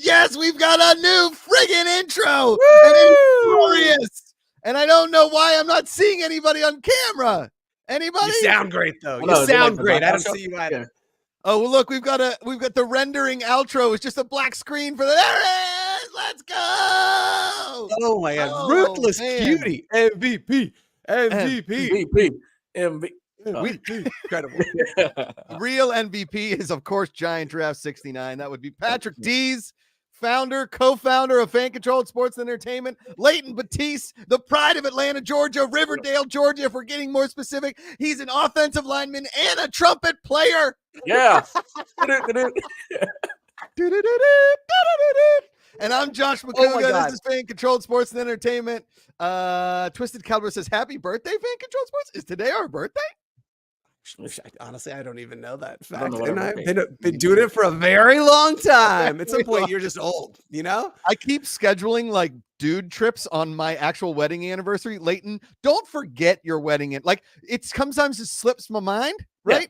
Yes, we've got a new friggin' intro. And it's glorious. And I don't know why I'm not seeing anybody on camera. Anybody? You sound great though. You sound great. I don't see you either. Oh, well, look, we've got the rendering outro. It's just a black screen for the there it is. Let's go. Oh my god. Ruthless Cutie. MVP. Incredible. Real MVP is, of course, Giant Draft 69. That would be Patrick Dees, founder, co-founder of Fan Controlled Sports and Entertainment. Leighton Batiste, the pride of Atlanta, Georgia, Riverdale, Georgia, if we're getting more specific. He's an offensive lineman and a trumpet player. Yeah. And I'm Josh McCouga. This is Fan Controlled Sports and Entertainment. Twisted Caliber says, happy birthday, Fan Controlled Sports. Is today our birthday? Honestly, I don't even know that fact. I've been doing it for a very long time. At some point, you're just old, you know? I keep scheduling like dude trips on my actual wedding anniversary. Leighton, don't forget your wedding. Like, sometimes it slips my mind, right? Yeah.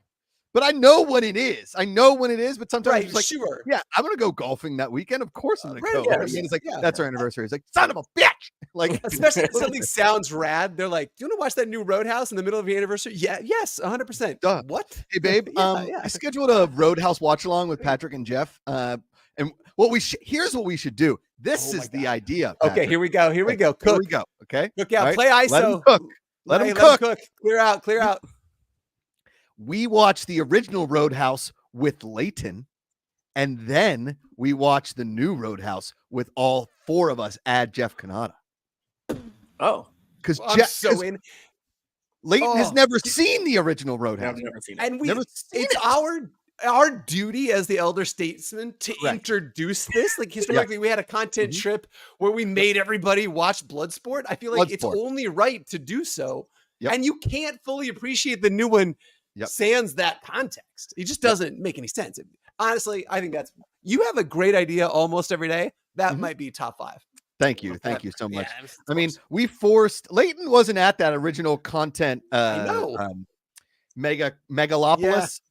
But I know when it is. But sometimes it's like, sure. Yeah, I'm going to go golfing that weekend. Of course I'm going to go. Yeah, and it's like, that's our anniversary. It's like, son of a bitch. Like, especially if something sounds rad. They're like, do you want to watch that new Roadhouse in the middle of your anniversary? Yeah, yes, 100%. What? Hey, babe, I scheduled a Roadhouse watch along with Patrick and Jeff. And here's what we should do. This is the idea. Patrick. Okay, here we go. Cook. Here we go. Okay. Look out. Right? Play ISO. Let him cook. Let him cook. Clear out. We watch the original Roadhouse with Leighton, and then we watch the new Roadhouse with all four of us. Add Jeff Canada. Oh, because Leighton has never seen the original Roadhouse. I've never seen it. And it's our duty as the elder statesman to introduce this. Like historically, we had a content trip where we made everybody watch Bloodsport. I feel like it's only right to do so. Yep. And you can't fully appreciate the new one sans that context. It just doesn't make any sense. Honestly, I think you have a great idea almost every day. That might be top 5. Thank you so much. Yeah, I mean, we forced Leighton wasn't at that original content megalopolis,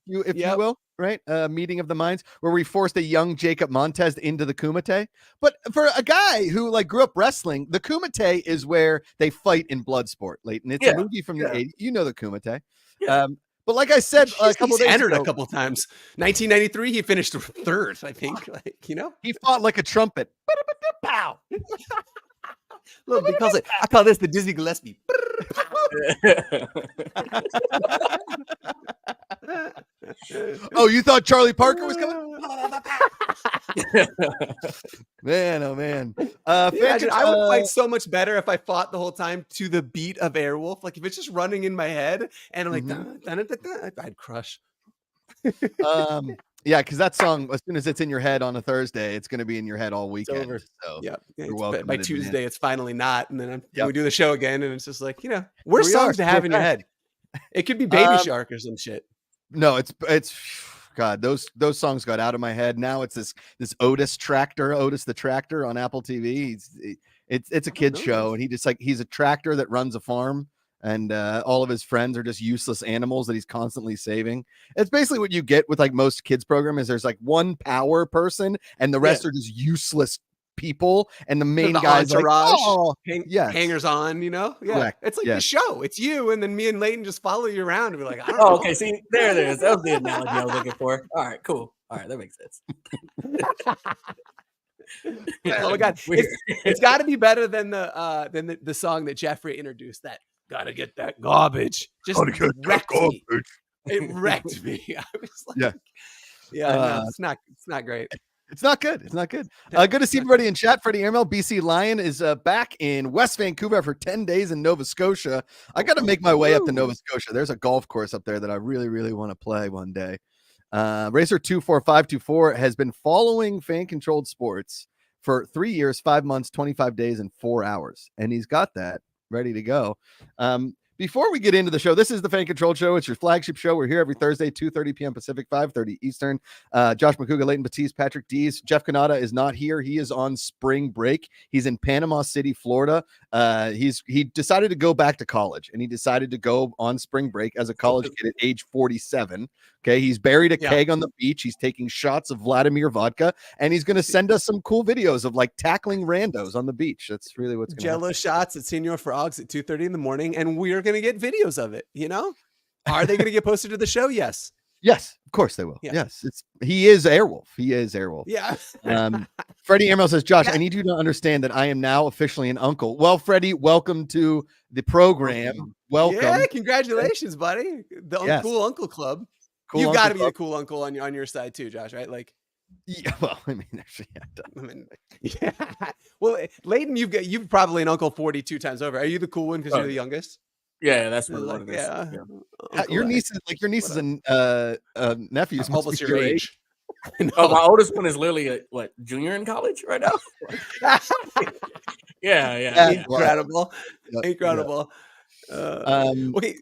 if you will, right? Meeting of the minds, where we forced a young Jacob Montez into the Kumite. But for a guy who like grew up wrestling, the Kumite is where they fight in Bloodsport. Leighton, it's a movie from the 80s. You know the Kumite. Yeah. But like I said, he's entered a couple times. 1993, he finished 3rd, I think. Like, you know, he fought like a trumpet. Pow! Look, I call this the Dizzy Gillespie. Oh, you thought Charlie Parker was coming? Man, oh man. I would fight so much better if I fought the whole time to the beat of Airwolf. Like if it's just running in my head and I'm like, I'd crush. Yeah, because that song, as soon as it's in your head on a Thursday, it's going to be in your head all weekend. So by Tuesday, it's finally not. And then we do the show again, and it's just like, you know, worst songs to have in your head. It could be Baby Shark or some shit. No, it's God. Those songs got out of my head. Now it's this Otis the Tractor on Apple TV. It's a kid's show, and he's a tractor that runs a farm. And all of his friends are just useless animals that he's constantly saving. It's basically what you get with like most kids program is there's like one power person and the rest are just useless people. And the main guy's like, hangers on, you know? Yeah. Correct. It's like the show. It's you. And then me and Leighton just follow you around and we're like, I don't know. Okay. See, there it is. That was the analogy I was looking for. All right, cool. All right. That makes sense. Oh my God. It's got to be better than the song that Jeffrey introduced. That gotta get that garbage. Just wrecked me. It wrecked me. I was like, no, it's not great. It's not good. It's not good. Good to see everybody in chat. Freddie Airmail, BC Lion is back in West Vancouver for 10 days in Nova Scotia. I got to make my way up to Nova Scotia. There's a golf course up there that I really, really want to play one day. Racer 24524 has been following Fan Controlled Sports for 3 years, 5 months, 25 days, and 4 hours. And he's got that ready to go. Before we get into the show, this is the Fan Controlled Show. It's your flagship show. We're here every Thursday, 2:30 p.m. Pacific, 5:30 Eastern. Josh McCouga, Leighton Batiste, Patrick Dees. Jeff Canada is not here. He is on spring break. He's in Panama City, Florida. He decided to go back to college, and he decided to go on spring break as a college kid at age 47. Okay, he's buried a keg on the beach. He's taking shots of Vladimir vodka, and he's going to send us some cool videos of like tackling randos on the beach. That's really what's going to Jello happen. shots at Senor Frogs at 2:30 in the morning, and we're going to get videos of it. You know, are they going to get posted to the show? Yes. Yes, of course they will. Yeah. Yes, he is Airwolf. He is Airwolf. Yeah. Freddie Airmail says, Josh, I need you to understand that I am now officially an uncle. Well, Freddie, welcome to the program. Welcome. Yeah, congratulations, buddy. The Cool Uncle Club. Cool you got to be the cool uncle on your side too, Josh. Right? Like, yeah. Well, I mean, actually, yeah. Well, Leighton, you've probably an uncle 42 times over. Are you the cool one because you're the youngest? Yeah, that's what like, it is. Yeah. Your niece is a nephew. Almost your age. No. Oh, my oldest one is literally junior in college right now. yeah. Incredible. Incredible. Okay.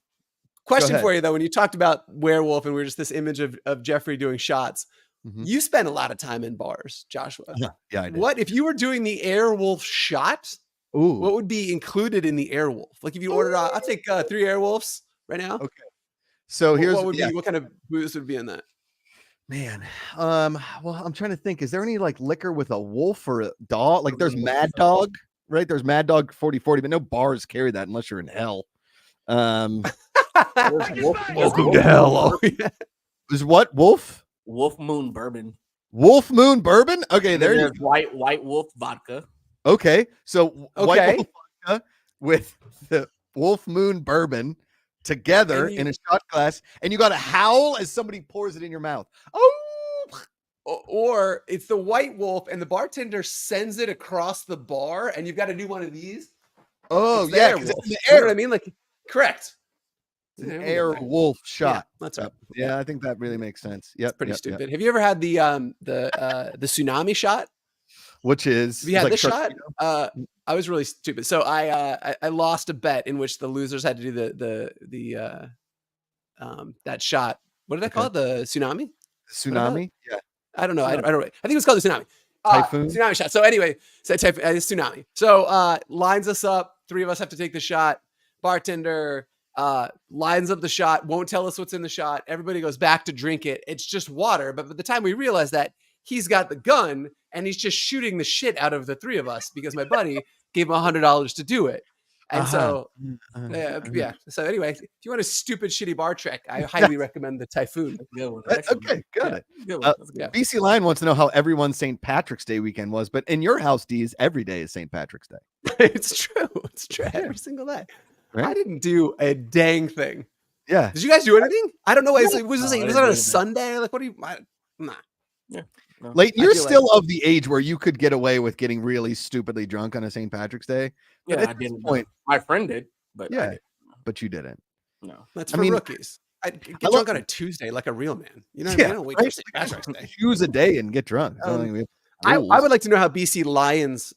Question for you though, when you talked about werewolf and we were just this image of Jeffrey doing shots, you spent a lot of time in bars, Joshua. Yeah, I did. What if you were doing the Airwolf shot? Ooh. What would be included in the Airwolf? Like if you ordered, I'll take 3 Airwolves right now. Okay. So here's what kind of booze would be in that? Man, well, I'm trying to think. Is there any like liquor with a wolf or a dog? Like there's Mad Dog, right? There's Mad Dog 4040, but no bars carry that unless you're in hell. Welcome to hell. Oh, yeah. Is what wolf? Wolf Moon Bourbon. Wolf Moon Bourbon. Okay, there's White Wolf Vodka. Okay, so White Wolf Vodka with the Wolf Moon Bourbon together in a shot glass, and you got to howl as somebody pours it in your mouth. Oh, or it's the White Wolf, and the bartender sends it across the bar, and you've got to do one of these. Oh, yeah, because it's in the air. You know what I mean? Like, correct. It's an Airwolf shot. Yeah, that's right. Yeah, I think that really makes sense. Yeah, pretty stupid. Yep. Have you ever had the tsunami shot? Which is this shot? I was really stupid. So I lost a bet in which the losers had to do the that shot. What did I call it? The tsunami? Tsunami? Yeah. I don't know. I think it was called the tsunami. Typhoon? Tsunami shot. So anyway, tsunami. So lines us up. 3 of us have to take the shot. Bartender lines up the shot, won't tell us what's in the shot. Everybody goes back to drink it. It's just water. But by the time we realize that, he's got the gun and he's just shooting the shit out of the 3 of us because my buddy gave him $100 to do it. And so, yeah. So anyway, if you want a stupid, shitty bar trick, I highly recommend the Typhoon. Okay, got it. BC Lion wants to know how everyone's St. Patrick's Day weekend was, but in your house, D's, every day is St. Patrick's Day. It's true. It's true. Every single day. Right? I didn't do a dang thing. Yeah. Did you guys do anything? I don't know. Was it on a Sunday? Like, what do you? Nah. Yeah. No. Leighton, you're still of the age where you could get away with getting really stupidly drunk on a St. Patrick's Day. But at this point, my friend did, but but you didn't. No, that's for rookies. I get drunk on a Tuesday like a real man. You know, I don't wait for St. Patrick's Day. Choose a day and get drunk. I would like to know how BC Lions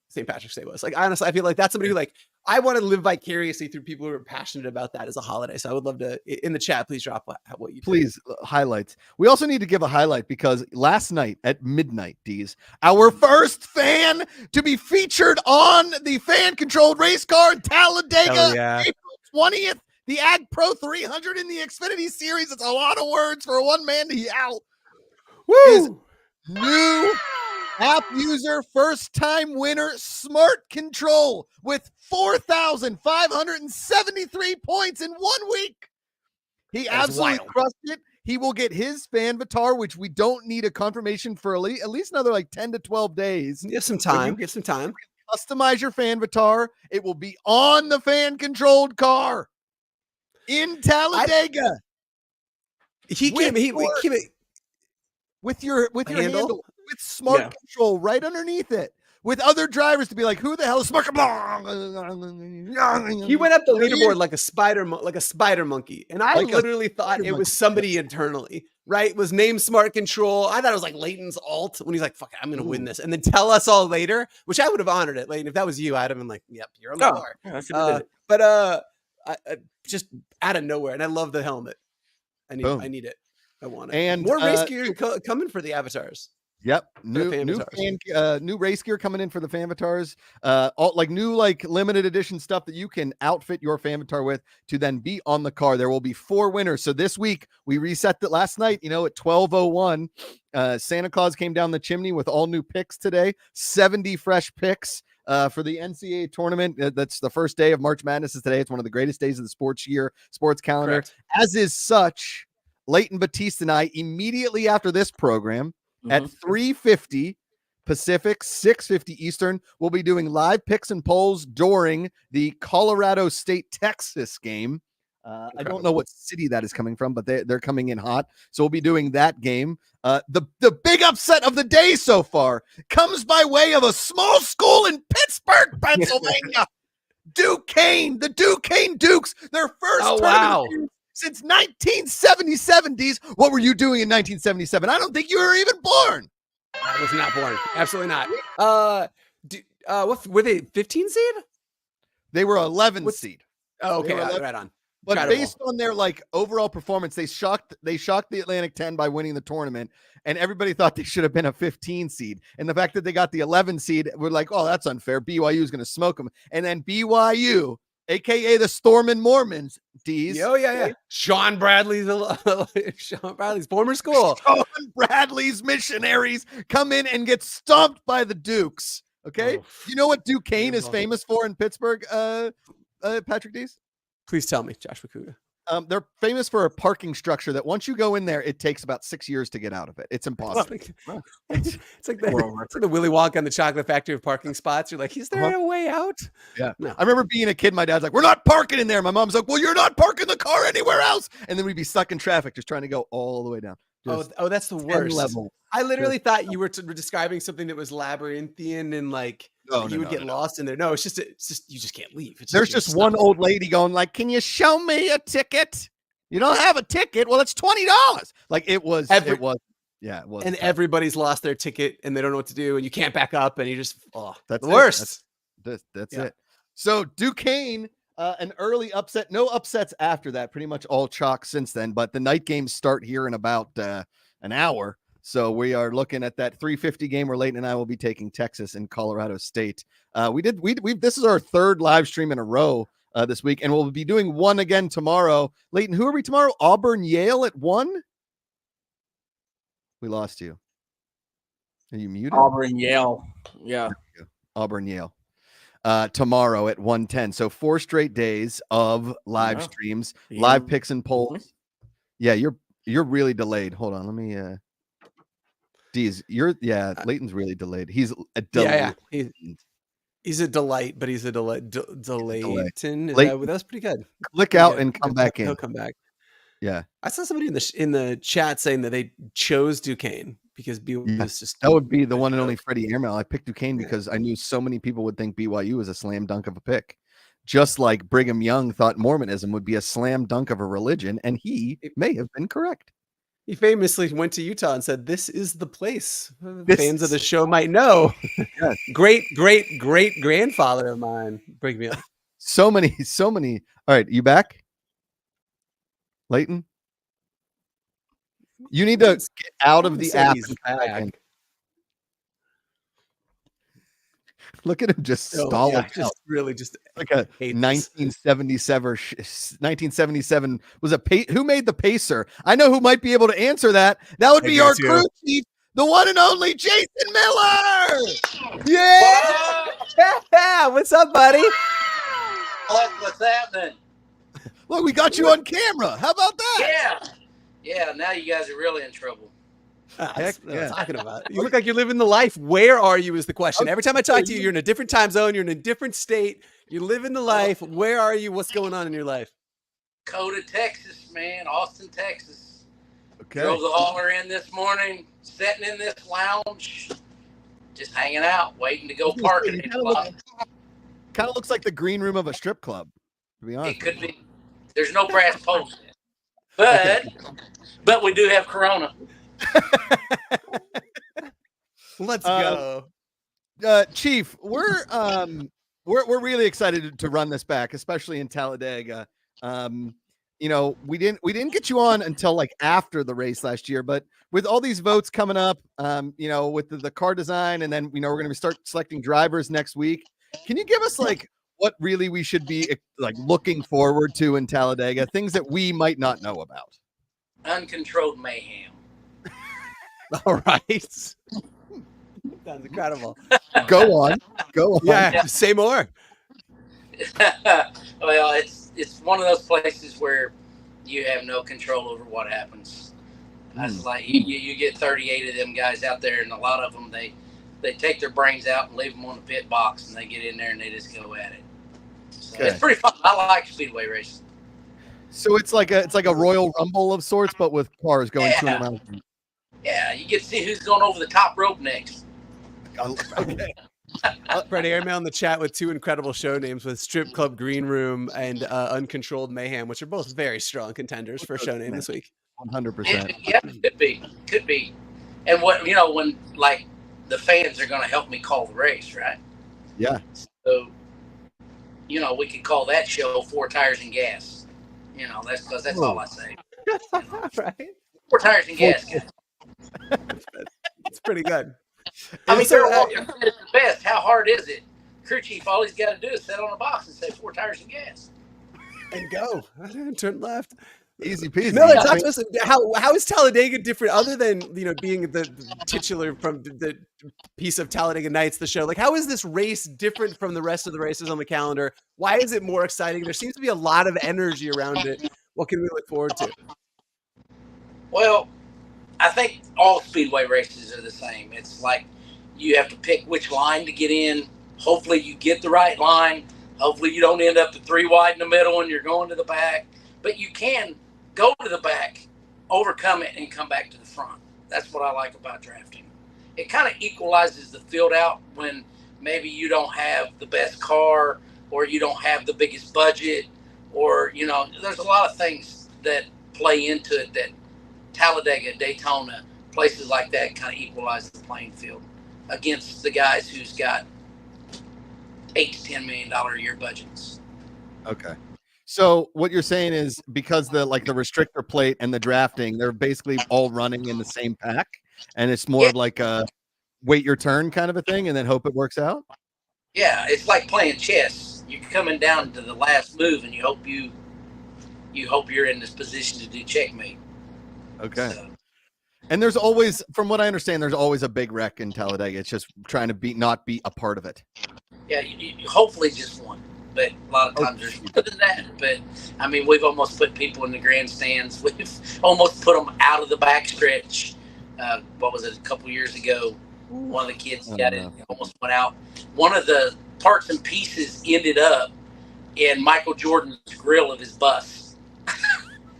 St. Patrick's Day was. Like, honestly, I feel like that's somebody who I want to live vicariously through people who are passionate about that as a holiday. So I would love to, in the chat, please drop what you please highlights. We also need to give a highlight because last night at midnight, D's, our first fan to be featured on the fan-controlled race car in Talladega, April 20th, the Ag Pro 300 in the Xfinity Series. It's a lot of words for one man to yell. Woo! New app user, first-time winner, Smart Control with 4,573 points in 1 week. He absolutely crushed it. He will get his fanvatar, which we don't need a confirmation for at least another like 10 to 12 days. Give some time. Give some time. Customize your fanvatar. It will be on the fan-controlled car in Talladega. He came with your handle, with smart control right underneath it, with other drivers to be like, who the hell is smart? He went up the leaderboard like a spider monkey, and I literally thought it was somebody internally, right? It was named Smart Control. I thought it was like Leighton's alt when he's like, "Fuck it, I'm gonna win this," and then tell us all later. Which I would have honored it, Leighton. If that was you, I'd have been like, "Yep, you're on the car." Yeah, but just out of nowhere, and I love the helmet. I need it. I want it. And more race gear coming for the avatars. Yep, new race gear coming in for the fanvatars. New limited edition stuff that you can outfit your fanvatar with to then be on the car. There will be 4 winners. So this week we reset that last night. At 12:01, Santa Claus came down the chimney with all new picks today. 70 fresh picks for the NCAA tournament. That's the first day of March Madness is today. It's one of the greatest days of the sports calendar. Correct. As is such, Leighton Batiste and I immediately after this program. At 3:50 Pacific, 6:50 Eastern, we'll be doing live picks and polls during the Colorado State-Texas game. I don't know what city that is coming from, but they're coming in hot. So we'll be doing that game. The big upset of the day so far comes by way of a small school in Pittsburgh, Pennsylvania. Duquesne, the Duquesne Dukes, their first tournament since 1977. What were you doing in 1977? I don't think you were even born. I was not born. Absolutely not. What were they? 15 seed? They were 11 seed. Oh, okay. Right on. But based on their overall performance, they shocked the Atlantic 10 by winning the tournament, and everybody thought they should have been a 15 seed. And the fact that they got the 11 seed, we're like, oh, that's unfair. BYU is going to smoke them. And then BYU, aka the Stormin' Mormons, D's. Oh yeah. Sean Bradley's former school. Sean Bradley's missionaries come in and get stomped by the Dukes. Okay, you know what Duquesne is famous for in Pittsburgh? Patrick D's. Please tell me, Josh Makuga. They're famous for a parking structure that once you go in there, it takes about 6 years to get out of it. It's impossible. It's like the Willy Wonka and the Chocolate Factory of parking spots. You're like, is there a way out? Yeah. No. I remember being a kid. My dad's like, we're not parking in there. My mom's like, well, you're not parking the car anywhere else. And then we'd be stuck in traffic just trying to go all the way down. That's the worst level. I literally thought you were describing something that was labyrinthian and you would get lost in there. No, it's just you just can't leave. There's just one old lady going like, "Can you show me a ticket? You don't have a ticket? Well, it's $20." It was. And everybody's lost their ticket and they don't know what to do, and you can't back up, and you just that's the worst. That's it. So Duquesne. An early upset, no upsets after that, pretty much all chalk since then. But the night games start here in about an hour. So we are looking at that 3:50 game where Leighton and I will be taking Texas and Colorado State. This is our 3rd live stream in a row this week, and we'll be doing one again tomorrow. Leighton, who are we tomorrow? Auburn, Yale at 1. We lost you. Are you muted? Auburn, Yale. Yeah. Auburn, Yale. Tomorrow at 1:10. So 4 straight days of live streams, live picks and polls. Yeah, you're really delayed. Hold on, let me Leighton's really delayed. He's a delight. Yeah. He's a delight, but he's a delayed. That's pretty good. Click out and come back in. He'll come back. Yeah. I saw somebody in the chat saying that they chose Duquesne because BYU was just that would be the one and only Freddie Airmail. I picked Duquesne because I knew so many people would think BYU was a slam dunk of a pick. Just like Brigham Young thought Mormonism would be a slam dunk of a religion, and he may have been correct. He famously went to Utah and said, "This is the place." Fans of the show might know. Yes. Great grandfather of mine, Brigham Young. So many. All right, you back? Leighton? You need to get out of the app. Look at him just stalling. Just like a 1977 was who made the pacer? I know who might be able to answer that. That would be our crew chief, the one and only Jason Miller. Yeah. What's up, buddy? What's happening? Look, we got you on camera. How about that? Yeah, now you guys are really in trouble. That's what I'm talking about. You look like you're living the life. Where are you is the question. Every time I talk to you, you're in a different time zone. You're in a different state. You're living the life. Where are you? What's going on in your life? Coda, Texas, man. Austin, Texas. Okay. Drove the hauler in this morning, sitting in this lounge, just hanging out, waiting to go park at 8 o'clock. Kind of looks like the green room of a strip club, to be honest. It could be. There's no brass poles in it. But we do have Corona. Let's go. Chief, we're really excited to run this back, especially in Talladega. We didn't get you on until like after the race last year, but with all these votes coming up, with the car design, and then we're going to start selecting drivers next week. Can you give us like what really we should be like looking forward to in Talladega, things that we might not know about? Uncontrolled mayhem. All right. Sounds incredible. Go on. Yeah, say more. Well, it's one of those places where you have no control over what happens. That's like you get 38 of them guys out there, and a lot of them they take their brains out and leave them on the pit box, and they get in there and they just go at it. So It's pretty fun. I like speedway racing. So it's like a Royal Rumble of sorts, but with cars going 200 miles. Yeah, you get to see who's going over the top rope next. Okay. Freddie Airmail in the chat with two incredible show names with Strip Club Green Room and Uncontrolled Mayhem, which are both very strong contenders for show name this week. 100%. Yeah, could be. And when like the fans are going to help me call the race, right? Yeah. So, we could call that show 4 Tires and Gas. That's because that's all I say. Right? 4 Tires and Gas. It's pretty good. I mean, they're walking at the best. How hard is it? Crew chief, all he's got to do is sit on a box and say 4 Tires and Gas. And go. Turn left. Easy peasy. Miller, talk to us. How is Talladega different, other than being the titular from the piece of Talladega Nights, the show? Like, how is this race different from the rest of the races on the calendar? Why is it more exciting? There seems to be a lot of energy around it. What can we look forward to? Well, I think all speedway races are the same. It's like you have to pick which line to get in. Hopefully you get the right line. Hopefully you don't end up the 3 wide in the middle and you're going to the back. But you can go to the back, overcome it, and come back to the front. That's what I like about drafting. It kind of equalizes the field out when maybe you don't have the best car or you don't have the biggest budget, or there's a lot of things that play into it that Talladega, Daytona, places like that kind of equalize the playing field against the guys who's got $8 to $10 million a year budgets. Okay. So what you're saying is because the restrictor plate and the drafting, they're basically all running in the same pack, and it's more of like a wait your turn kind of a thing and then hope it works out? Yeah, it's like playing chess. You're coming down to the last move and you hope you're in this position to do checkmate. Okay. So. And there's always, from what I understand, there's always a big wreck in Talladega. It's just trying to not be a part of it. Yeah, you hopefully just one. But a lot of times there's more than that. But, I mean, we've almost put people in the grandstands. We've almost put them out of the backstretch. What was it, a couple years ago? One of the kids got it, almost went out. One of the parts and pieces ended up in Michael Jordan's grill of his bus.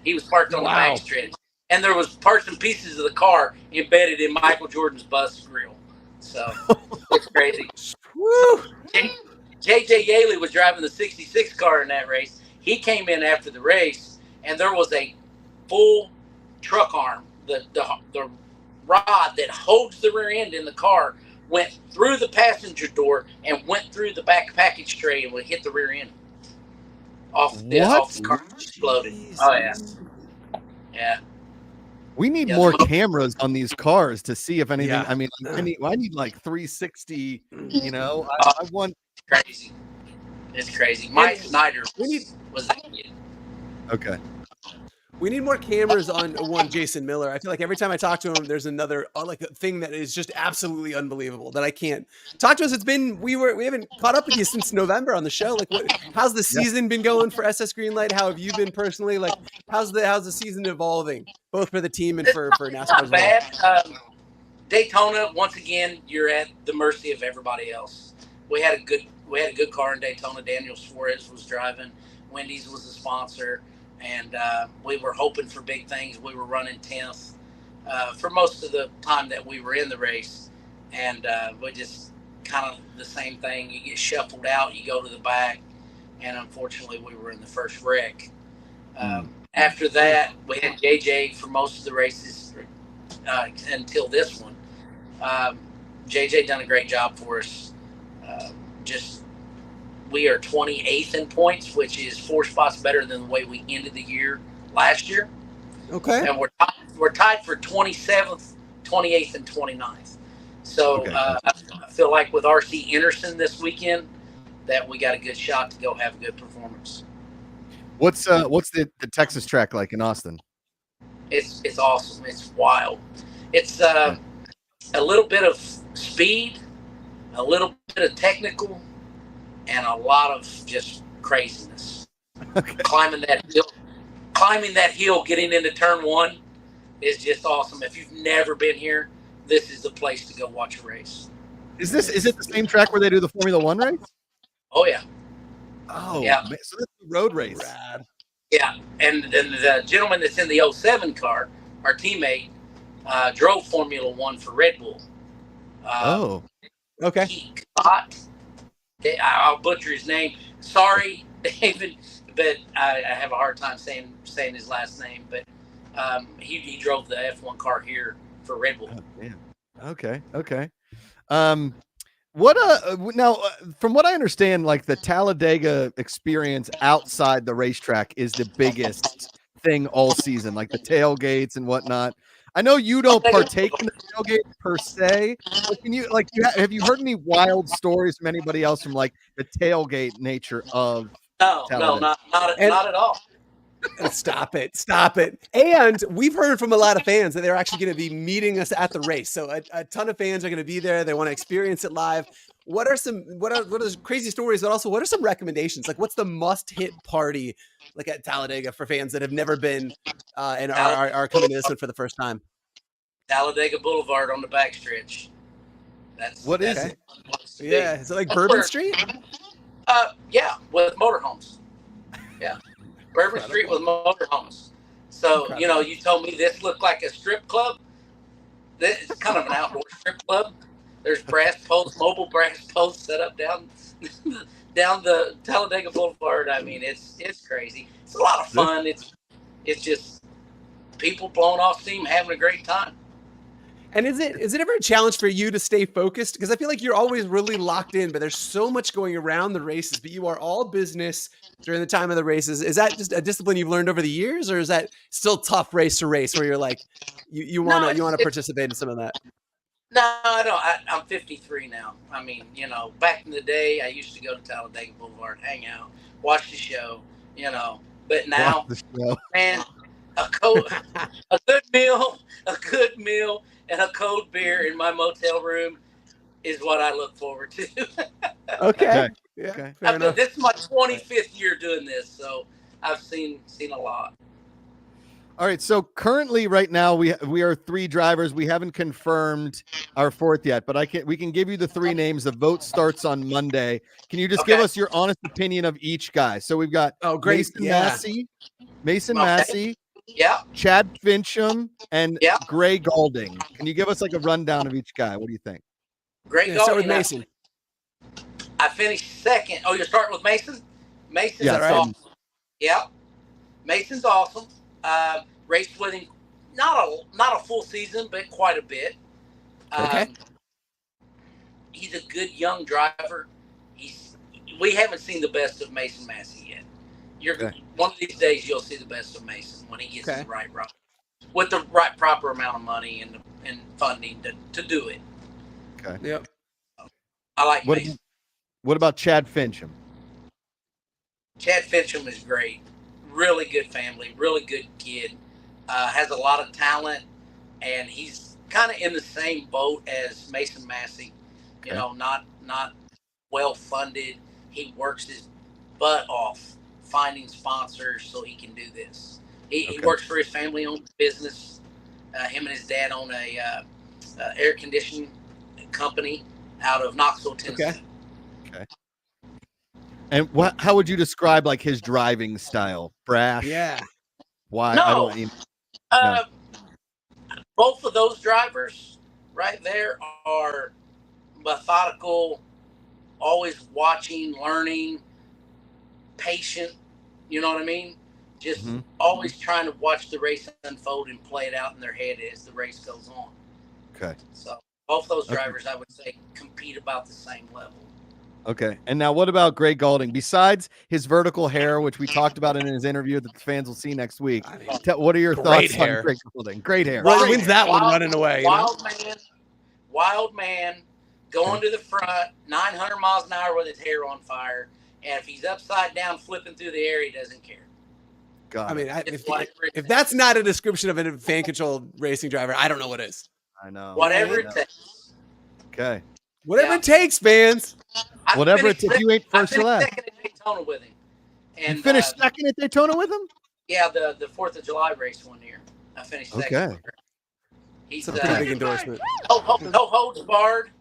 He was parked on the backstretch. And there was parts and pieces of the car embedded in Michael Jordan's bus grill. So, it's crazy. Woo! J.J. Yaley was driving the 66 car in that race. He came in after the race, and there was a full truck arm. The rod that holds the rear end in the car went through the passenger door and went through the back package tray and would hit the rear end. Off the car, exploded. Oh, yeah. Yeah. We need more cameras on these cars to see if anything. Yeah. I mean, I need like 360. I want. Crazy. It's crazy. Mike Snyder was that kid. Okay. We need more cameras on one Jason Miller. I feel like every time I talk to him, there's another like a thing that is just absolutely unbelievable that I can't talk to us. It's been we haven't caught up with you since November on the show. Like, how's the season been going for SS Greenlight? How have you been personally? Like, how's the season evolving, both for the team and for NASCAR not as well? bad. Daytona, once again, you're at the mercy of everybody else. We had a good car in Daytona. Daniel Suarez was driving. Wendy's was the sponsor. And we were hoping for big things. We were running 10th for most of the time that we were in the race. And we just kind of the same thing. You get shuffled out, you go to the back. And unfortunately, we were in the first wreck. After that, we had JJ for most of the races until this one. JJ done a great job for us. We are 28th in points, which is 4 spots better than the way we ended the year last year. Okay. And we're tied for 27th, 28th, and 29th. So I feel like with RC Anderson this weekend, that we got a good shot to go have a good performance. What's the Texas track like in Austin? It's awesome. It's wild. It's a little bit of speed, a little bit of technical, and a lot of just craziness. Climbing that hill, getting into turn 1 is just awesome. If you've never been here, this is the place to go watch a race. Is it the same track where they do the Formula One race? Oh yeah. Oh yeah. Man. So that's the road race. Rad. Yeah, and the gentleman that's in the 07 car, our teammate, drove Formula One for Red Bull. Okay. I'll butcher his name. Sorry, David, but I have a hard time saying his last name. But he drove the F1 car here for Red Bull. Oh, okay. Now, from what I understand, like the Talladega experience outside the racetrack is the biggest thing all season, like the tailgates and whatnot. I know you don't partake in the tailgate per se, but can you have you heard any wild stories from anybody else from like the tailgate nature of Talladega? No, not at all. Stop it. And we've heard from a lot of fans that they're actually going to be meeting us at the race. So a ton of fans are going to be there. They want to experience it live. What are those crazy stories, but also what are some recommendations? Like, what's the must-hit party like at Talladega for fans that have never been and are coming to this one for the first time? Talladega Boulevard on the backstretch. What is it? Yeah, is it like Bourbon Street? Yeah, with motorhomes. Yeah, Bourbon Street with motorhomes. So you told me this looked like a strip club. This is kind of an outdoor strip club. There's mobile brass posts set up down the Talladega Boulevard. I mean, it's crazy. It's a lot of fun. It's just people blowing off steam, having a great time. And is it ever a challenge for you to stay focused? Because I feel like you're always really locked in, but there's so much going around the races, but you are all business during the time of the races. Is that just a discipline you've learned over the years, or is that still tough race to race where you're like, you want to participate in some of that? No, I don't. I'm 53 now. I mean, back in the day, I used to go to Talladega Boulevard, hang out, watch the show, but now, man, a good meal, and a cold beer in my motel room is what I look forward to. Okay. Yeah. This is my 25th year doing this, so I've seen a lot. All right. So currently, right now, we are 3 drivers. We haven't confirmed our 4th yet, but we can give you the 3 names. The vote starts on Monday. Can you just give us your honest opinion of each guy? So we've got Mason Massey. Yeah. Chad Fincham and Gray Galding. Can you give us like a rundown of each guy? What do you think? Gray Galding. Start with Mason. I finished 2nd. Oh, you're starting with Mason? Mason's awesome. Yeah. Mason's awesome. Raced with him not a full season, but quite a bit. He's a good young driver. We haven't seen the best of Mason Massey yet. One of these days you'll see the best of Mason when he gets the right with the right proper amount of money and funding to do it. Okay. Yep. I like Mason. What about Chad Fincham? Chad Fincham is great. really good family, really good kid, has a lot of talent, and he's kind of in the same boat as Mason Massey. You know, not well funded. He works his butt off finding sponsors so he can do this. He works for his family-owned business. Him and his dad own a air conditioning company out of Knoxville, Tennessee. Okay. And how would you describe like his driving style? Brash? Yeah. Why? No. I don't even. No. Both of those drivers right there are methodical, always watching, learning, patient. You know what I mean? Just always trying to watch the race unfold and play it out in their head as the race goes on. Okay. So both those drivers, I would say, compete about the same level. Okay. And now what about Greg Gaulding? Besides his vertical hair, which we talked about in his interview that the fans will see next week, what are your thoughts on Greg Gaulding? Great hair. When's that one running away? Wild man, going to the front, 900 miles an hour with his hair on fire. And if he's upside down flipping through the air, he doesn't care. I mean, if that's not a description of a fan-controlled racing driver, I don't know what is. I know. Whatever it takes. Okay. Whatever it takes, fans. Whatever it takes. You ain't first or last. Second at Daytona with him. And you finished second at Daytona with him? Yeah, the 4th of July race one year. I finished second. Okay. He's a pretty big endorsement. No holds barred.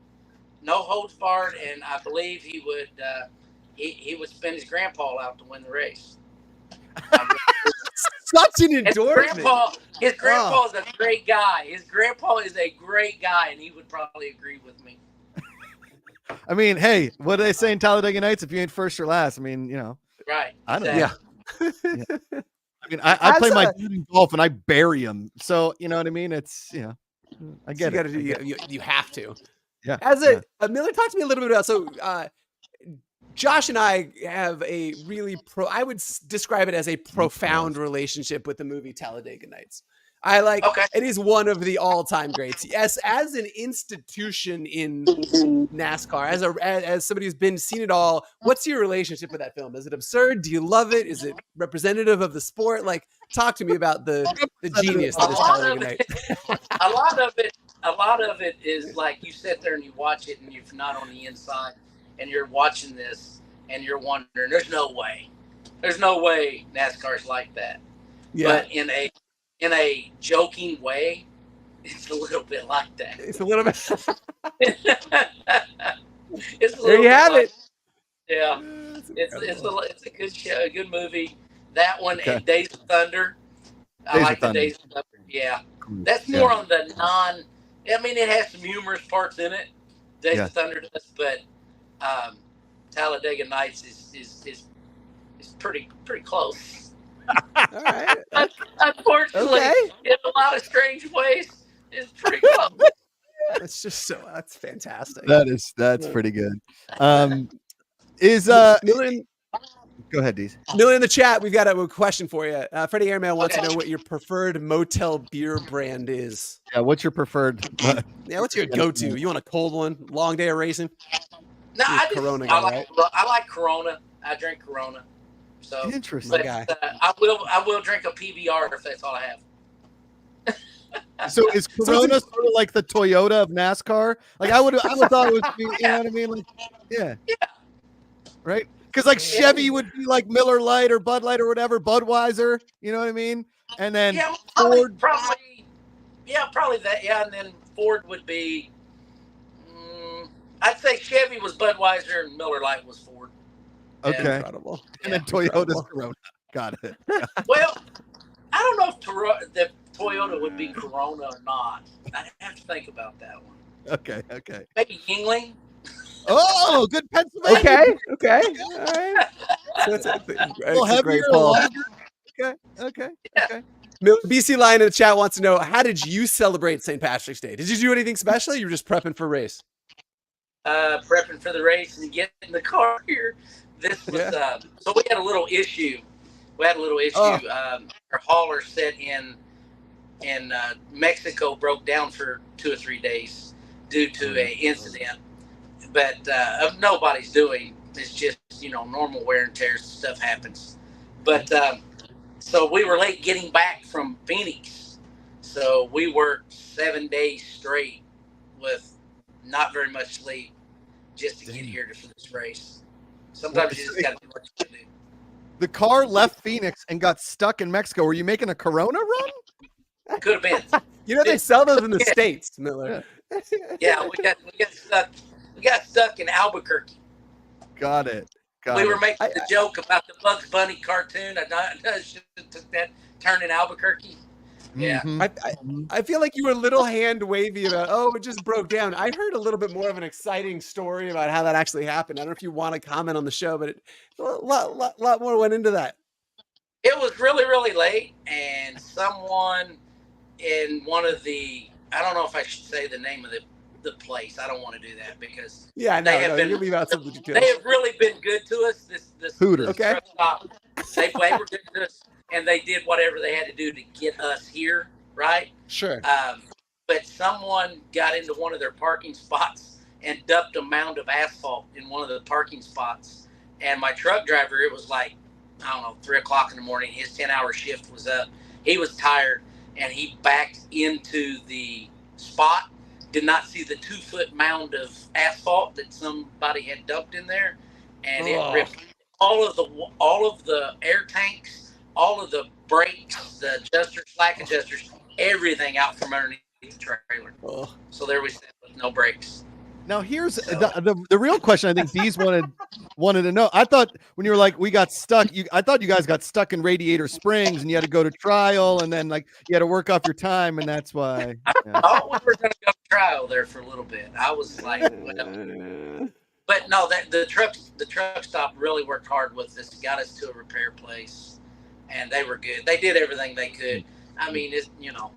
No holds barred, and I believe he would he would spin his grandpa out to win the race. Such an endorsement. His grandpa is a great guy. His grandpa is a great guy, and he would probably agree with me. I mean, hey, what do they say in Talladega Nights? If you ain't first or last, I mean, you know. Right. I don't know. Yeah. I mean, I play my dude in golf and I bury him. So, you know what I mean? It's, you know, I get it. You have to. Yeah. As Miller, talk to me a little bit about, so Josh and I have a really I would describe it as a profound relationship with the movie Talladega Nights. It is one of the all-time greats. Yes, as an institution in NASCAR, as somebody who's seen it all, what's your relationship with that film? Is it absurd? Do you love it? Is it representative of the sport? Like, talk to me about the genius of this Talladega Night. A lot of it is like you sit there and you watch it, and you're not on the inside, and you're watching this, and you're wondering, there's no way NASCAR's like that. Yeah. But in a joking way, it's a little bit like that. It's a little bit. There you have it. Yeah, it's a good show, a good movie. That one and Days of Thunder. I like the Days of Thunder. Yeah, that's more on the non. I mean, it has some humorous parts in it. Days of Thunder does, but Talladega Nights is pretty close. All right. Unfortunately, in a lot of strange ways, it's pretty close. That's fantastic. That's pretty good. Go ahead, Deez. Miller in the chat, we've got a question for you. Freddie Airmail wants to know what your preferred motel beer brand is. Yeah, what's your preferred? What's your go-to? You want a cold one? Long day of racing? No, I like Corona. I drink Corona. So interesting. But, I will drink a PBR if that's all I have. So is Corona sort of like the Toyota of NASCAR? Like I would thought it would be, you know what I mean? Like, yeah. Right? Because like Chevy would be like Miller Lite or Bud Light or whatever, Budweiser, you know what I mean? And then Ford probably that. Yeah, and then Ford would be. I'd say Chevy was Budweiser and Miller Lite was Ford. Okay. Incredible. And then Toyota's Corona. Got it. Well, I don't know if the Toyota would be Corona or not. I have to think about that one. Okay. Maybe Yingling. Oh, good Pennsylvania. Okay. All right. So it's a great pull. Okay. BC Lion in the chat wants to know, how did you celebrate St. Patrick's Day? Did you do anything special? You were just prepping for a race? Prepping for the race and getting in the car here. This was so we had a little issue. Our hauler set in Mexico broke down for 2 or 3 days due to an incident, but of nobody's doing. It's just normal wear and tear stuff happens. But So we were late getting back from Phoenix. So we worked 7 days straight with not very much sleep just to get here for this race. Sometimes you just got to do what you can do. The car left Phoenix and got stuck in Mexico. Were you making a Corona run? Could have been. You know, they sell those in the States, Miller. Yeah, we got stuck in Albuquerque. Got it. We were making the joke about the Bugs Bunny cartoon. I should have took that turn in Albuquerque. Yeah. I feel like you were a little hand wavy about, oh, it just broke down. I heard a little bit more of an exciting story about how that actually happened. I don't know if you want to comment on the show, but a lot more went into that. It was really, really late, and someone in one of the, I don't know if I should say the name of the place. I don't want to do that because they have really been good to us. This Hooters. Okay. Truck stop, they were good to us, and they did whatever they had to do to get us here, right? Sure. But someone got into one of their parking spots and dumped a mound of asphalt in one of the parking spots. And my truck driver, it was like, I don't know, 3 o'clock in the morning. His 10-hour shift was up. He was tired, and he backed into the spot. Did not see the 2-foot mound of asphalt that somebody had dumped in there, and it ripped all of the air tanks, all of the brakes, the adjusters, slack adjusters, everything out from underneath the trailer. So there we sat with no brakes. Now here's the real question. I think Dee's wanted to know. I thought when you were like, we got stuck. I thought you guys got stuck in Radiator Springs and you had to go to trial, and then like you had to work off your time, and that's why. Yeah. Oh, we were going to go to trial there for a little bit. I was like, whatever. But no, the truck stop really worked hard with us, got us to a repair place, and they were good. They did everything they could. I mean, it's, you know,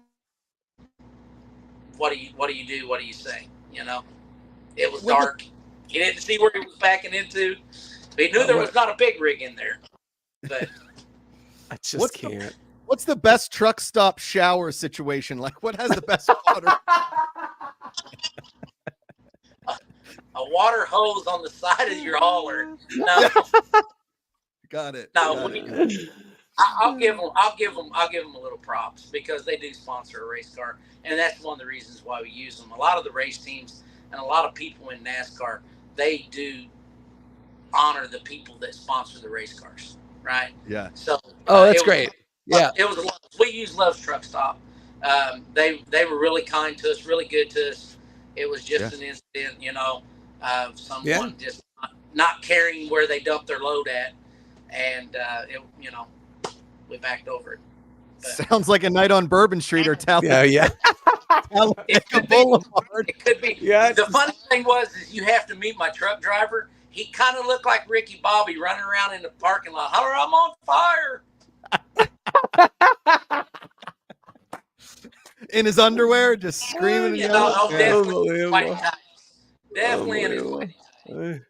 what do you do? What do you say? You know. It was dark. He didn't see where he was backing into. He knew there was not a big rig in there. But I just can't. What's the best truck stop shower situation? Like, what has the best water? A water hose on the side of your hauler. No. Got it. No, I'll give them a little props because they do sponsor a race car, and that's one of the reasons why we use them. A lot of the race teams and a lot of people in NASCAR, they do honor the people that sponsor the race cars, right? Yeah. So that's great. Yeah. It was we use Love's Truck Stop. They were really kind to us, really good to us. It was just an incident, you know, someone just not caring where they dumped their load at, and we backed over it. But sounds like a night on Bourbon Street or Talladega. Yeah. It could be. Yeah. The funny thing is you have to meet my truck driver. He kind of looked like Ricky Bobby running around in the parking lot. I'm on fire. In his underwear, just screaming. Definitely in his white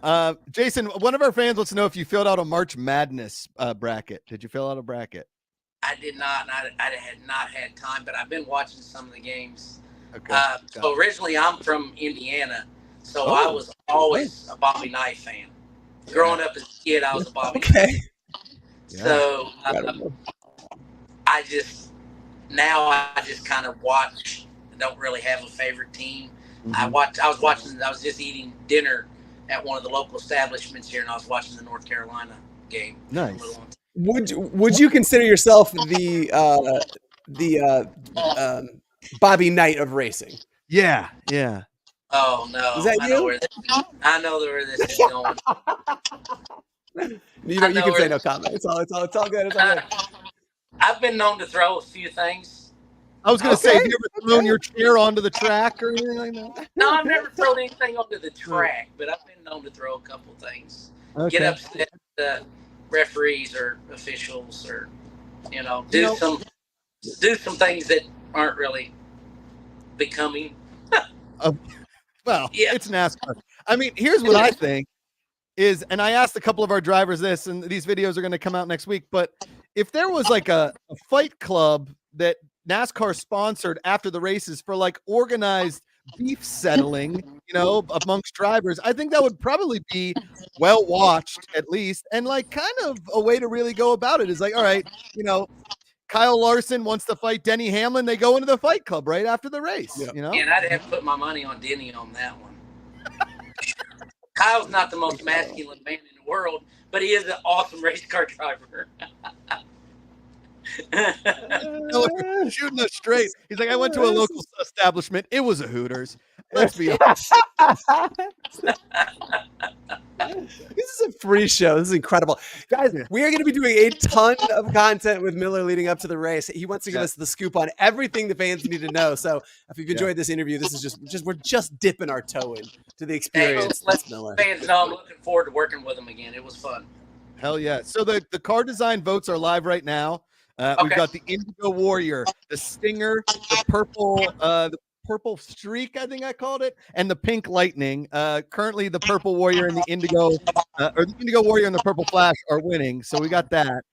tie. Jason, one of our fans wants to know if you filled out a March Madness bracket. Did you fill out a bracket? I did not. I had not had time, but I've been watching some of the games. Okay. So originally, I'm from Indiana, so I was always a Bobby Knight fan. Growing up as a kid, I was a Bobby Knight fan. So I just kind of watch. I don't really have a favorite team. I was just eating dinner at one of the local establishments here, and I was watching the North Carolina game. Nice. Would you consider yourself the Bobby Knight of racing? Yeah. Oh no! Is that you? I know where this is going. You can say no comment. It's all good. It's all good. I've been known to throw a few things. I was going to say, have you ever thrown your chair onto the track or anything like that? No, I've never thrown anything onto the track, but I've been known to throw a couple things. Okay. Get upset at referees or officials, or do some things that aren't really becoming. It's NASCAR. I mean, here's what I think is, and I asked a couple of our drivers this, and these videos are going to come out next week, but if there was like a fight club that NASCAR sponsored after the races for like organized beef settling, amongst drivers. I think that would probably be well watched at least, and like kind of a way to really go about it is like, all right, Kyle Larson wants to fight Denny Hamlin. They go into the fight club right after the race. Yep. And I'd have to put my money on Denny on that one. Kyle's not the most masculine man in the world, but he is an awesome race car driver. Shooting us straight. He's like, I went to a local establishment. It was a Hooters. Let's be honest. This is a free show. This is incredible. Guys, we are going to be doing a ton of content with Miller leading up to the race. He wants to give us the scoop on everything the fans need to know. So if you've enjoyed this interview, this is just we're just dipping our toe in to the experience. Let Miller. Fans know I'm looking forward to working with him again. It was fun. Hell yeah. So the car design votes are live right now. We've got the Indigo Warrior, the Stinger, the purple streak, I think I called it, and the pink lightning. Currently the purple warrior and the indigo or the Indigo Warrior and the purple flash are winning. So we got that.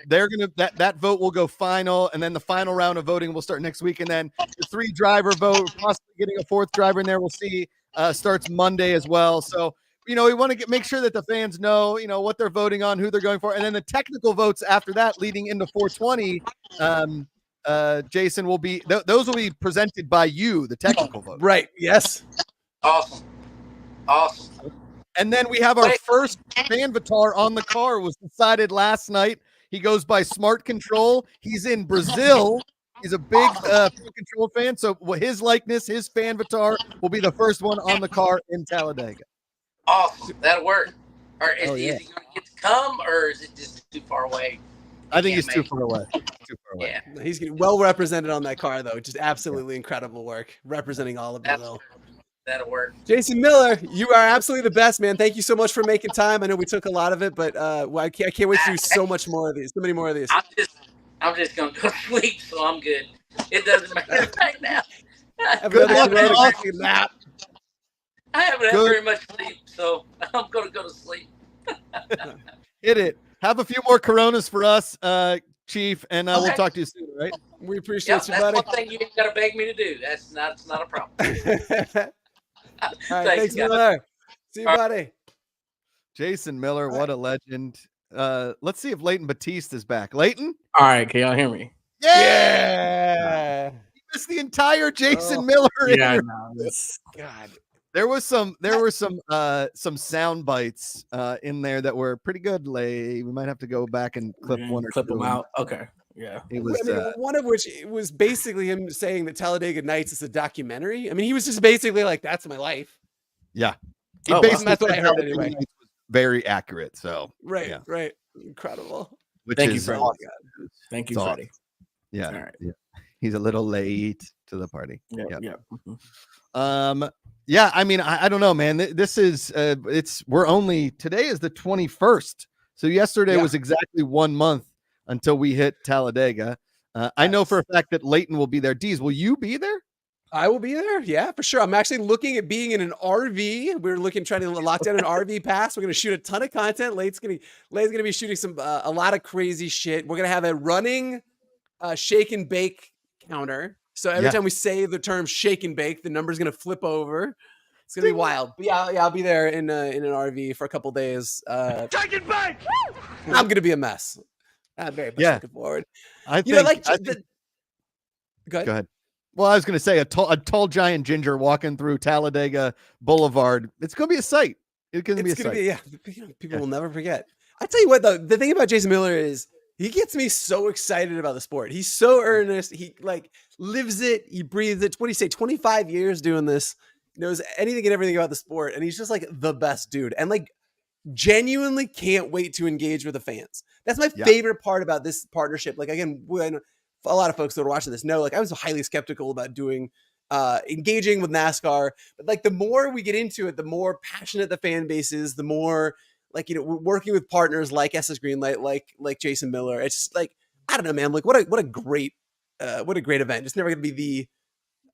They're gonna that vote will go final, and then the final round of voting will start next week, and then the 3-driver vote, possibly getting a 4th driver in there, we'll see, starts Monday as well. So we want to make sure that the fans know, what they're voting on, who they're going for, and then the technical votes after that, leading into 420. Jason, those will be presented by you, the technical vote. Right. Yes. Awesome. And then we have our first fanvatar on the car. Was decided last night. He goes by Smart Control. He's in Brazil. He's a big Control fan. So his likeness, his fanvatar, will be the first one on the car in Talladega. Awesome. That'll work. Or is he going to get to come, or is it just too far away? I think he's too far away. Yeah. He's getting well represented on that car, though. Just absolutely incredible work representing all of Brazil. That'll work. Jason Miller, you are absolutely the best, man. Thank you so much for making time. I know we took a lot of it, but I can't wait to do so much more of these. So many more of these. I'm just going to go to sleep, so I'm good. It doesn't matter right now. Good luck. Nap. I haven't had very much sleep, so I'm going to go to sleep. Hit it. Have a few more Coronas for us, Chief, and we'll talk to you soon, right? We appreciate you, buddy. That's one thing you ain't got to beg me to do. That's not a problem. All right, thanks, Miller. See you, buddy. Jason Miller, what a legend. Let's see if Leighton Batiste is back. Leighton? All right, can y'all hear me? Yeah. You missed the entire Jason Miller. Yeah, God. There were some sound bites in there that were pretty good. We might have to go back and clip them out. Okay. Yeah. It was one of which was basically him saying that Talladega Nights is a documentary. I mean, he was just basically like, that's my life. Yeah. That's what I heard anyway. Very accurate. So right. Incredible. Thank you, Freddie. Thank you, Freddie. Yeah. All right. Yeah. He's a little late to the party. Yeah. Yeah, I mean, I don't know, man. This is today is the 21st. So yesterday was exactly 1 month until we hit Talladega. I know for a fact that Leighton will be there. Deez, will you be there? I will be there. Yeah, for sure. I'm actually looking at being in an RV. We're trying to lock down an RV pass. We're going to shoot a ton of content. Leighton's going to be shooting a lot of crazy shit. We're going to have a running shake and bake counter. So every time we say the term shake and bake, the number's going to flip over. It's going to be wild. But yeah, I'll be there in an RV for a couple days. Shake and bake! I'm going to be a mess. I'm very much looking forward. Go ahead. Well, I was going to say a tall giant ginger walking through Talladega Boulevard. It's going to be a sight. It's going to be a sight. People will never forget. I tell you what, though, the thing about Jason Miller is he gets me so excited about the sport. He's so earnest. He lives it. He breathes it. What do you say? 25 years doing this. Knows anything and everything about the sport. And he's just like the best dude. And genuinely can't wait to engage with the fans. That's my favorite part about this partnership. Again, when a lot of folks that are watching this know, I was highly skeptical about doing engaging with NASCAR. But the more we get into it, the more passionate the fan base is, the more we're working with partners like SS Greenlight, like Jason Miller. It's just I don't know, man. What a great event. It's never going to be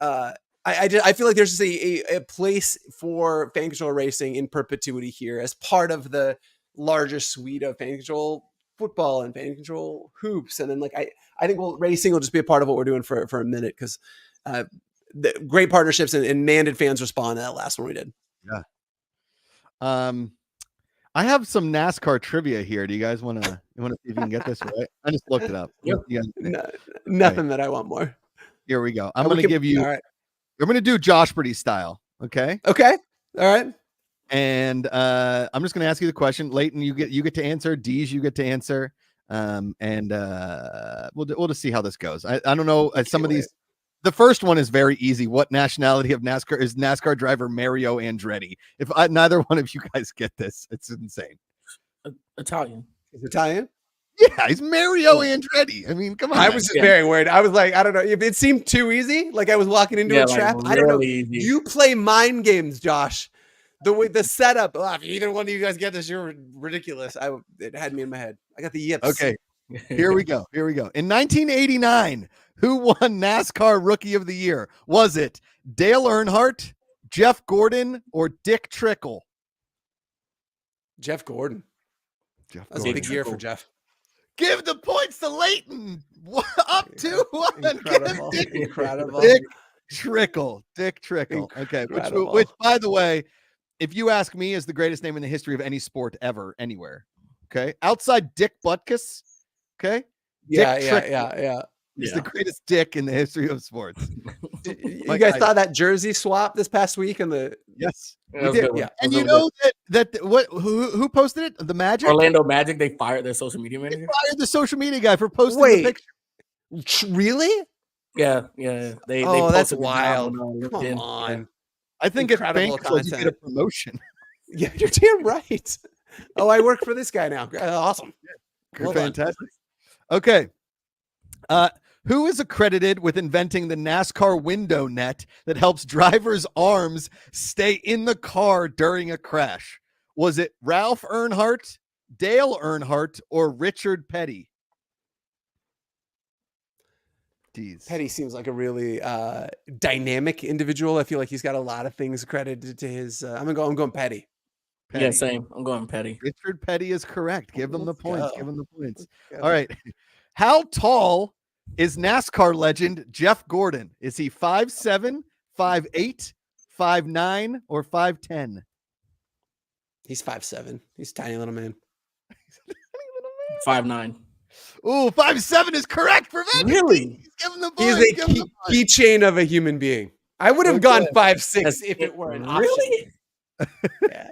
the I feel like there's just a place for fan control racing in perpetuity here as part of the larger suite of fan control football and fan control hoops. And then I think racing will just be a part of what we're doing for a minute, because great partnerships, and man, did fans respond to that last one we did. Yeah. I have some NASCAR trivia here. Do you guys want to see if you can get this right? I just looked it up. Yep. Nothing that I want more. Here we go. I'm going to give you. All right. I'm going to do Josh Brady style. Okay. Okay. All right. And I'm just going to ask you the question. Leighton, you get to answer. Deej, you get to answer. And we'll just see how this goes. I don't know. Some of these. The first one is very easy. What nationality of NASCAR is NASCAR driver Mario Andretti? If neither one of you guys get this, it's insane. Italian. Is Italian? Yeah, he's Mario Andretti. I mean, come on. I was just very worried. I was like, I don't know. If it seemed too easy, like I was walking into a trap. Like I don't know. easy. You play mind games, Josh. The setup. Oh, if either one of you guys get this, you're ridiculous. It had me in my head. I got the yips. Okay. Here we go. In 1989, who won NASCAR Rookie of the Year? Was it Dale Earnhardt, Jeff Gordon, or Dick Trickle? Jeff Gordon. That was a big year for Jeff. Give the points to Leighton. Up 2-1. Incredible. Dick Trickle. Okay. Which, by the way, if you ask me, is the greatest name in the history of any sport ever, anywhere. Okay. Outside Dick Butkus. Okay. Yeah. He's the greatest dick in the history of sports. You guys saw that jersey swap this past week and the yes, we did. Yeah, and you know that who posted it? The Magic, Orlando Magic. They fired their social media manager. They fired the social media guy for posting the picture. Really? Yeah. They that's wild. Come on. Yeah. I think incredible at Banks you get a promotion. Yeah, you're damn right. Oh, I work for this guy now. Awesome. Well fantastic. Okay. Who is accredited with inventing the NASCAR window net that helps drivers' arms stay in the car during a crash? Was it Ralph Earnhardt, Dale Earnhardt, or Richard Petty? Jeez. Petty seems like a really dynamic individual. I feel like he's got a lot of things accredited to his. I'm going Petty. Yeah, same. I'm going Petty. Richard Petty is correct. Give them the points. All right. How tall is NASCAR legend Jeff Gordon? Is he 5'7", 5'8", 5'9", or 5'10"? He's 5'7". He's a tiny little man. 5'9". Ooh, 5'7" is correct for Vegas. Really? Give him the points. He's a keychain of a human being. I would have gone 5'6" if it were an option. Really? Yeah.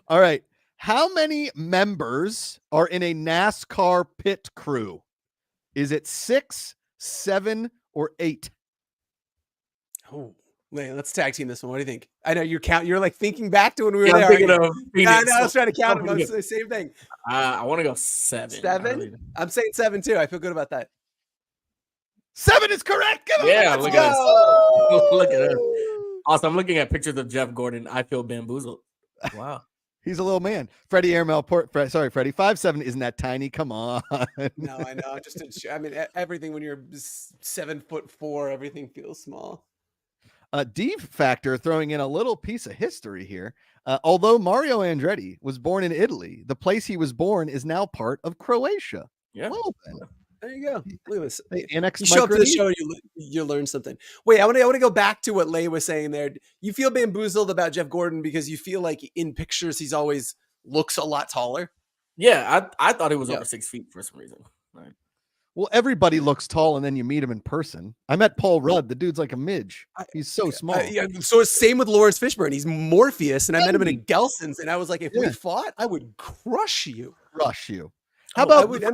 All right. How many members are in a NASCAR pit crew? Is it 6, 7, or 8? Oh, wait, let's tag team this one. What do you think? I know you're like thinking back to when we were I'm there. thinking of Phoenix. I was trying to count them. It's the same thing. I want to go 7. 7? I'm saying 7 too. I feel good about that. 7 is correct. Look at this. Look at us. Also, I'm looking at pictures of Jeff Gordon. I feel bamboozled. Wow. He's a little man. Freddie Freddie. 5'7" isn't that tiny. Come on. No, I know. Everything when you're 7'4", everything feels small. Deep Factor throwing in a little piece of history here. Although Mario Andretti was born in Italy, the place he was born is now part of Croatia. Yeah. Well then. There you go. Look at this. You show up to the show, you learn something. Wait, I want to go back to what Lay was saying there. You feel bamboozled about Jeff Gordon because you feel like in pictures he's always looks a lot taller. Yeah, I thought he was over 6 feet for some reason. Right. Well, everybody looks tall, and then you meet him in person. I met Paul Rudd. The dude's like a midge. He's so small. So same with Lawrence Fishburne. He's Morpheus, and I met him in a Gelson's, and I was like, if we fought, I would crush you. How about I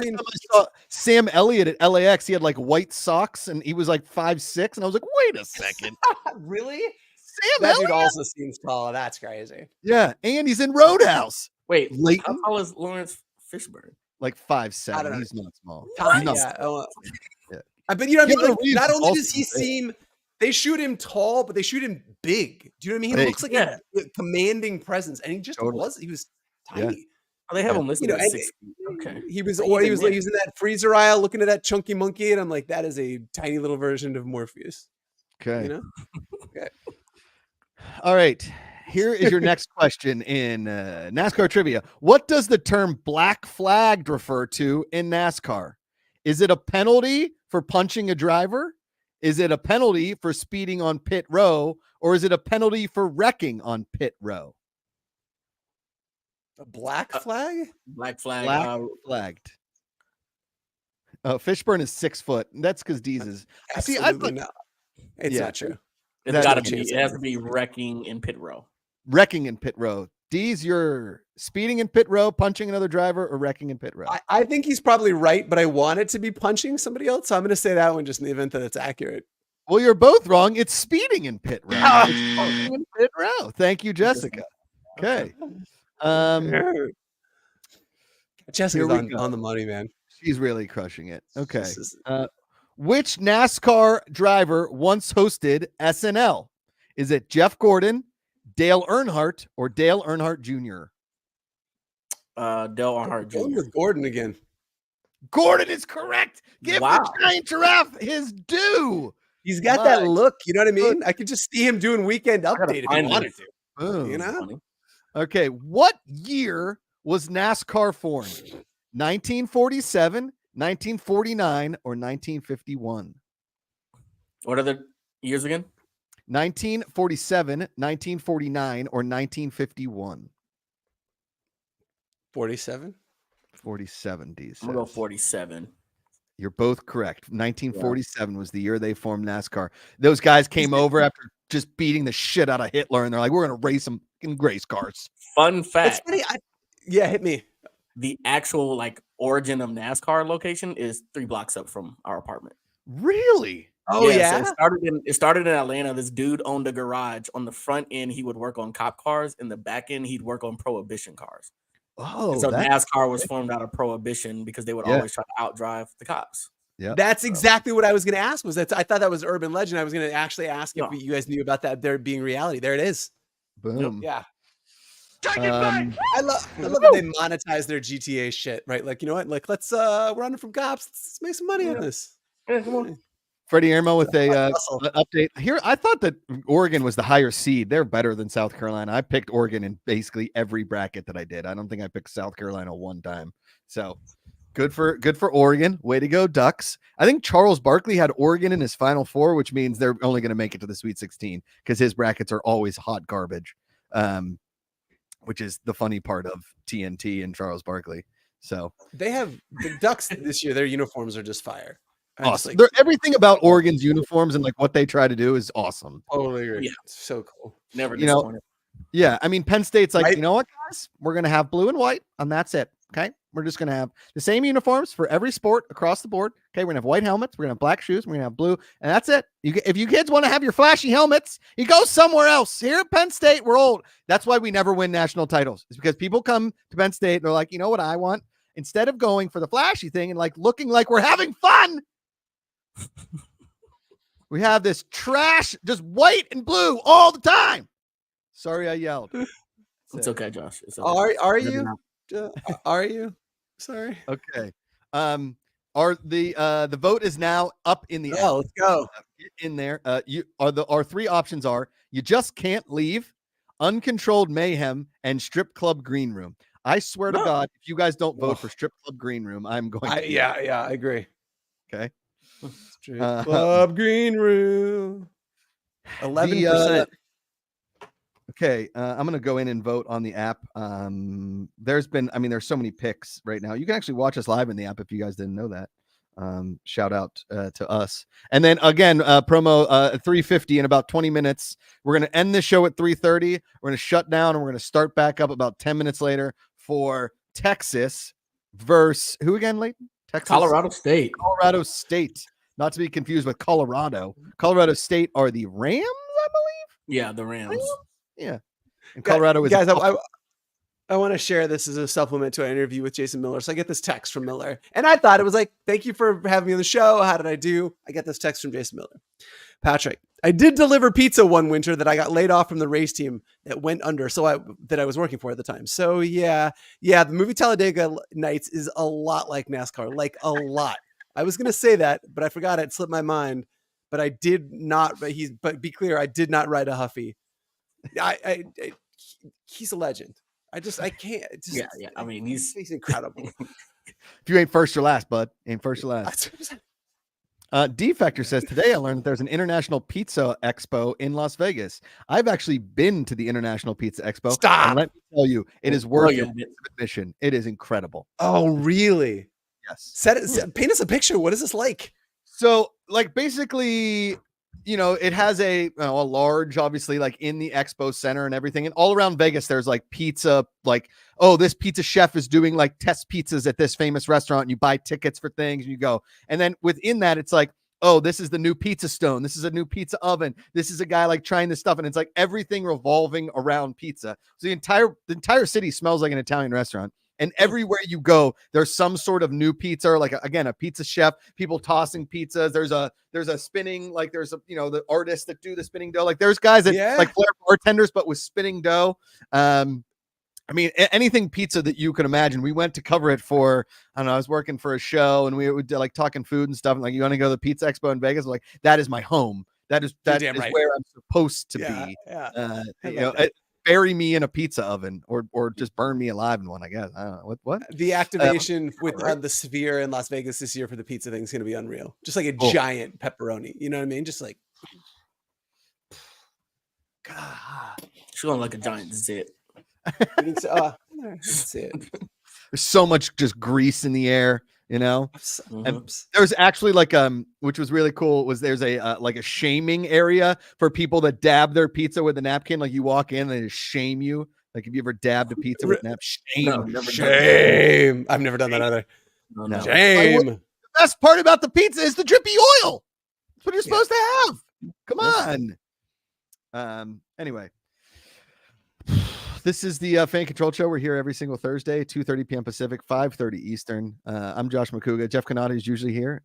saw Sam Elliott at LAX? He had like white socks and he was like 5'6", and I was like, wait a second. Really? Sam Elliott dude also seems tall. That's crazy. Yeah, and he's in Roadhouse. Wait, Leighton? how tall is Lawrence Fishburne? Like 5'7". He's not small. But you know what I mean? Not only does he seem, they shoot him tall, but they shoot him big. Do you know what I mean? He looks like a commanding presence, and he just he was tiny. Yeah. Oh, they have him listed at 6 feet. Okay. He was in that freezer aisle looking at that chunky monkey, and I'm like, that is a tiny little version of Morpheus. Okay. You know? Okay. All right. Here is your next question in NASCAR trivia. What does the term black flagged refer to in NASCAR? Is it a penalty for punching a driver? Is it a penalty for speeding on pit row, or is it a penalty for wrecking on pit row? A black flag? Black flag. Black flagged. Fishburne is 6 foot. That's because Deez is. See, I thought not. It's not true. It's got to be. It has to be wrecking in pit row. Wrecking in pit row. Deez, you're speeding in pit row, punching another driver, or wrecking in pit row? I think he's probably right, but I want it to be punching somebody else, so I'm going to say that one just in the event that it's accurate. Well, you're both wrong. It's speeding in pit row. It's punching in pit row. Thank you, Jessica. Okay. Jessica's on the money, man. She's really crushing it. Okay. Which NASCAR driver once hosted SNL? Is it Jeff Gordon, Dale Earnhardt, or Dale Earnhardt Jr.? Dale Earnhardt Jr. With Gordon again. Gordon is correct. Give the giant giraffe his due. He's got that look. You know what I mean? I could just see him doing Weekend Update if he wanted to. Boom. You know? Funny. Okay. What year was NASCAR formed? 1947, 1949, or 1951? What are the years again? 1947, 1949, or 1951? 47? 47, D. I'm going to go 47. You're both correct. 1947 was the year they formed NASCAR. Those guys came over after just beating the shit out of Hitler, and they're like, we're going to race them in race cars. Fun fact. It's funny. Hit me. The actual origin of NASCAR location is 3 blocks up from our apartment. Really? Oh yeah. So it started in Atlanta. This dude owned a garage. On the front end, he would work on cop cars. In the back end, he'd work on prohibition cars. Oh, and so NASCAR was formed out of prohibition because they would always try to outdrive the cops. Yeah, that's exactly what I was going to ask. I thought that was urban legend. I was going to actually ask if you guys knew about that there being reality. There it is. Boom. Yeah. Take it back. I love that they monetize their GTA shit, right? Like, you know what? Like, let's we're running from cops. Let's make some money on this. Yeah, come on. Freddie Ermo with a update here. I thought that Oregon was the higher seed. They're better than South Carolina. I picked Oregon in basically every bracket that I did. I don't think I picked South Carolina one time. So good for Oregon. Way to go, Ducks. I think Charles Barkley had Oregon in his Final Four, which means they're only going to make it to the Sweet 16 because his brackets are always hot garbage. Which is the funny part of TNT and Charles Barkley. So they have the Ducks this year. Their uniforms are just fire. Awesome. Everything about Oregon's uniforms and like what they try to do is awesome. Totally agree. Yeah. So cool. Never disappointed. Yeah. I mean, Penn State's like, you know what, guys? We're going to have blue and white, and that's it. Okay. We're just going to have the same uniforms for every sport across the board. Okay. We're going to have white helmets. We're going to have black shoes. We're going to have blue, and that's it. If you kids want to have your flashy helmets, you go somewhere else. Here at Penn State, we're old. That's why we never win national titles. It's because people come to Penn State. They're like, you know what I want? Instead of going for the flashy thing and like looking like we're having fun, we have this trash, just white and blue all the time. Sorry, I yelled. It's okay, Josh. It's okay. Are you? Are you? Sorry. Okay. The vote is now up in the air. Let's go. Get in there. Our 3 options are: you just can't leave, uncontrolled mayhem, and strip club green room. I swear to God, if you guys don't vote for strip club green room, I'm going to. I agree. Okay. Strip club green room. 11%. Okay, I'm going to go in and vote on the app. There's so many picks right now. You can actually watch us live in the app if you guys didn't know that. Shout out to us. And then again, promo 350 in about 20 minutes. We're going to end the show at 3:30. We're going to shut down and we're going to start back up about 10 minutes later for Texas versus who again, Leighton? Texas? Colorado State. Colorado State. Not to be confused with Colorado. Colorado State are the Rams, I believe. Yeah, the Rams. Yeah. And Colorado is guys. I want to share this as a supplement to an interview with Jason Miller. So I get this text from Miller, and I thought it was like, "Thank you for having me on the show. How did I do?" I get this text from Jason Miller. Patrick, I did deliver pizza one winter that I got laid off from the race team that went under. That I was working for at the time. So yeah. The movie Talladega Nights is a lot like NASCAR, like a lot. I was gonna say that, but I forgot it slipped my mind. But I did not. But be clear, I did not ride a Huffy. He's a legend. I can't. Yeah. I mean, he's incredible. If you ain't first or last, bud, ain't first or last. D-Factor says, today I learned that there's an International Pizza Expo in Las Vegas. I've actually been to the International Pizza Expo. Stop. And let me tell you, it is worth admission. It is incredible. Oh, really? Yes. Paint us a picture. What is this like? So, like, basically, you know, it has a large, obviously, like in the expo center and everything. And all around Vegas, there's like pizza, like, oh, this pizza chef is doing like test pizzas at this famous restaurant. And you buy tickets for things and you go. And then within that, it's like, oh, this is the new pizza stone. This is a new pizza oven. This is a guy like trying this stuff. And it's like everything revolving around pizza. So the entire city smells like an Italian restaurant. And everywhere you go, there's some sort of new pizza, or like a pizza chef, people tossing pizzas. There's a spinning, like there's a, you know, the artists that do the spinning dough. Like there's guys that like flair bartenders, but with spinning dough. I mean, anything pizza that you can imagine. We went to cover it for, I don't know, I was working for a show and we would like talking food and stuff. And like, you want to go to the Pizza Expo in Vegas? I'm like, that is my home. That is right. Where I'm supposed to be. Yeah. You know, bury me in a pizza oven or just burn me alive in one, I guess. I don't know. What? The activation with the Sphere in Las Vegas this year for the pizza thing is going to be unreal. Just like a giant pepperoni. You know what I mean? Just like. God. She's going like a giant zit. That's it. There's so much just grease in the air, you know. And there's actually like which was really cool, was there's a like a shaming area for people that dab their pizza with a napkin. Like you walk in and they just shame you. Like, have you ever dabbed a pizza with a napkin? Shame. I've never done that either. No. Shame. The best part about the pizza is the drippy oil. That's what you're supposed to have. Come on. Anyway. This is the Fan Control Show. We're here every single Thursday, 2:30 p.m. Pacific, 5:30 Eastern. I'm Josh McCouga. Jeff Canati is usually here.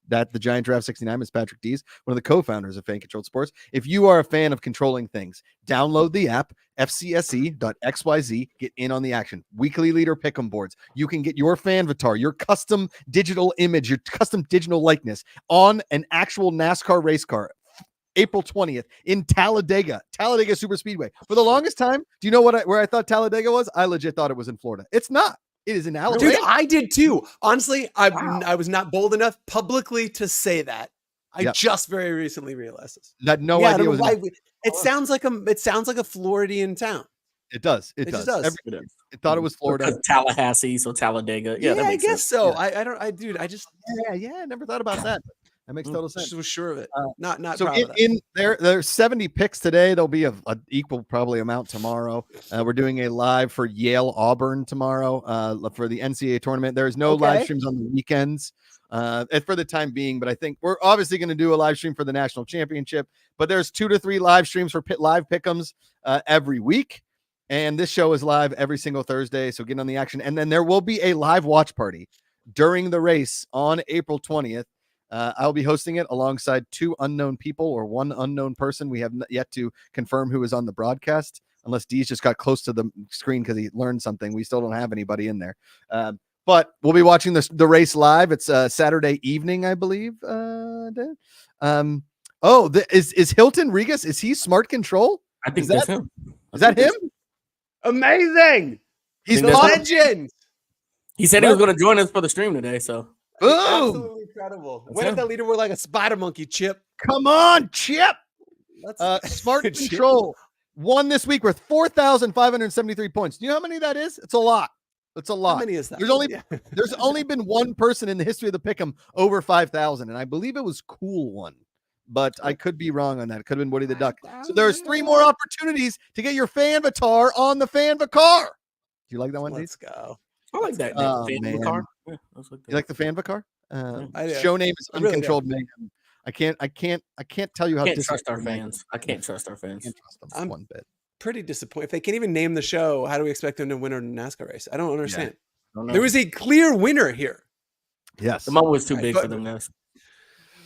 That the Giant Draft 69 is Patrick Dees, one of the co-founders of Fan Controlled Sports. If you are a fan of controlling things, download the app, fcse.xyz. Get in on the action. Weekly leader pick'em boards. You can get your fanvatar, your custom digital image, your custom digital likeness on an actual NASCAR race car. April 20th in Talladega Super Speedway. For the longest time, do you know where I thought Talladega was? I legit thought it was in Florida. It's not. It is in Alabama. Dude, I did too. Honestly, I was not bold enough publicly to say that. I just very recently realized this. No idea. It sounds like a Floridian town. It does. It does. It thought it was Florida. Tallahassee, so Talladega. Yeah, that makes I guess sense. so. Yeah. I never thought about that. That makes total sense. I was sure of it. Not so proud of that. There's 70 picks today. There'll be an equal probably amount tomorrow. We're doing a live for Yale Auburn tomorrow for the NCAA tournament. There's no live streams on the weekends for the time being, but I think we're obviously going to do a live stream for the national championship. But there's 2 to 3 live streams for live pick'ems every week. And this show is live every single Thursday. So get on the action. And then there will be a live watch party during the race on April 20th. I'll be hosting it alongside 2 unknown people or 1 unknown person. We have yet to confirm who is on the broadcast, unless Dee's just got close to the screen because he learned something. We still don't have anybody in there. But we'll be watching the race live. It's Saturday evening, I believe. Is Hilton Regas? Is he Smart Control? I think that's him. Is that him? Amazing. He's the legend. He said he was going to join us for the stream today. So. Boom. Absolutely incredible. What if that leader were like a spider monkey, Chip? Come on, Chip. Smart Control won this week with 4,573 points. Do you know how many that is? It's a lot. It's a lot. How many is that? There's only been one person in the history of the Pick'em over 5,000, and I believe it was Cool One, but I could be wrong on that. It could have been Woody the Duck. So there's 3 more opportunities to get your fanvatar on the fanvacar. Do you like that one, Let's go. I like that. Man. Yeah, You like the fanvacar? Show name is Uncontrolled Mayhem. I can't tell you how to trust our fans. I can't trust our fans. I can't trust them one bit. Pretty disappointed. If they can't even name the show, how do we expect them to win a NASCAR race? I don't understand. Yeah. There was a clear winner here. Yes. The moment was too big for them, guys.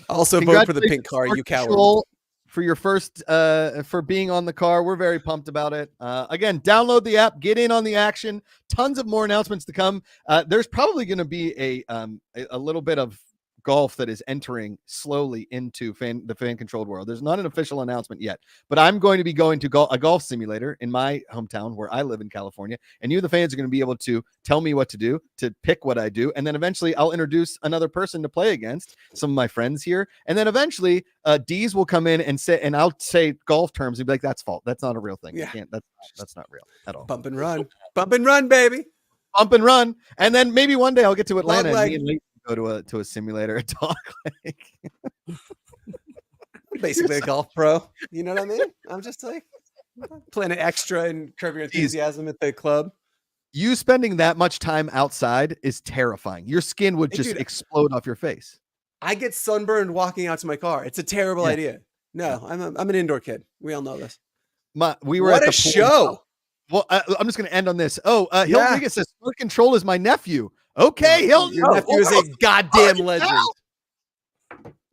Also vote for the pink car, you coward. For your first for being on the car. We're very pumped about it. Again, download the app, get in on the action. Tons of more announcements to come. There's probably going to be a little bit of golf that is entering slowly into the fan-controlled world. There's not an official announcement yet, but I'm going to be going to a golf simulator in my hometown where I live in California, and you, the fans, are going to be able to tell me what to do, to pick what I do, and then eventually I'll introduce another person to play against, some of my friends here, and then eventually D's will come in and say, and I'll say golf terms and be like, "That's fault. That's not a real thing. Yeah. You can't. That's not real at all." Bump and run, baby. Bump and run, and then maybe one day I'll get to Atlanta Dog and leg. me and Lee go to a simulator at Dog Leg. Basically a golf pro. You know what I mean? I'm just like playing an extra and Curb Your Enthusiasm at the club. You spending that much time outside is terrifying. Your skin would just explode off your face. I get sunburned walking out to my car. It's a terrible idea. No, I'm an indoor kid. We all know this. We were what at the a show. Well, I'm just going to end on this. Hill Riga says Smart Control is my nephew. Okay, Hill, your nephew is a goddamn legend.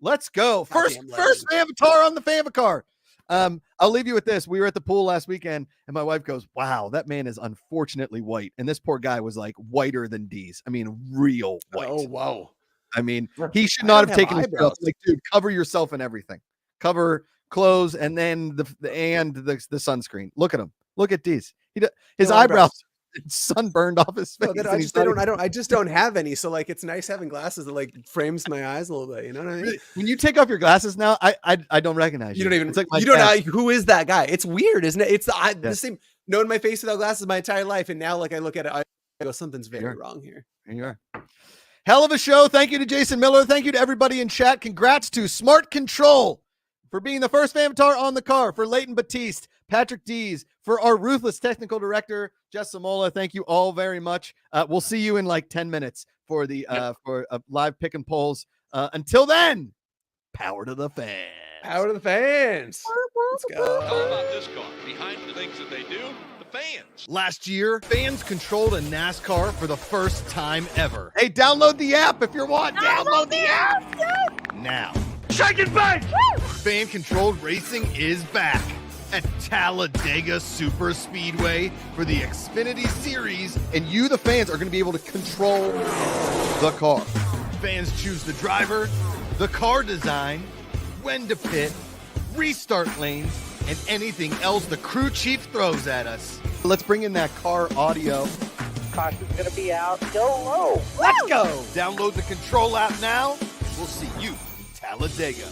Let's go. First fanvatar on the fanvacar. I'll leave you with this. We were at the pool last weekend, and my wife goes, "Wow, that man is unfortunately white." And this poor guy was like whiter than D's. I mean, real white. Oh, wow. I mean, he should not have taken his stuff. Like, dude, cover yourself in everything. Cover clothes and then the sunscreen. Look at him. Look at D's. His eyebrows sunburned off his face. I just don't have any. So like, it's nice having glasses that like frames my eyes a little bit. You know what I mean? When you take off your glasses now, I don't recognize you. You don't even. It's like you don't know who is that guy. It's weird, isn't it? It's the same. Knowing my face without glasses my entire life, and now like I look at it, I go, something's very wrong here. Here you are. Hell of a show. Thank you to Jason Miller. Thank you to everybody in chat. Congrats to Smart Control for being the first fanvatar on the car, for Leighton Batiste, Patrick Dees, for our ruthless technical director, Jess Samola. Thank you all very much. We'll see you in like 10 minutes for the for live pick and polls. Until then, power to the fans. Power to the fans. Let's go. How about this car? Behind the things that they do, the fans. Last year, fans controlled a NASCAR for the first time ever. Hey, download the app if you want. Download the app now. Shake it back! Fan-controlled racing is back at Talladega Super Speedway for the Xfinity Series, and you, the fans, are going to be able to control the car. Fans choose the driver, the car design, when to pit, restart lanes, and anything else the crew chief throws at us. Let's bring in that car audio. Caution's going to be out. Go low. Let's go. Download the Control app now. We'll see you in Talladega.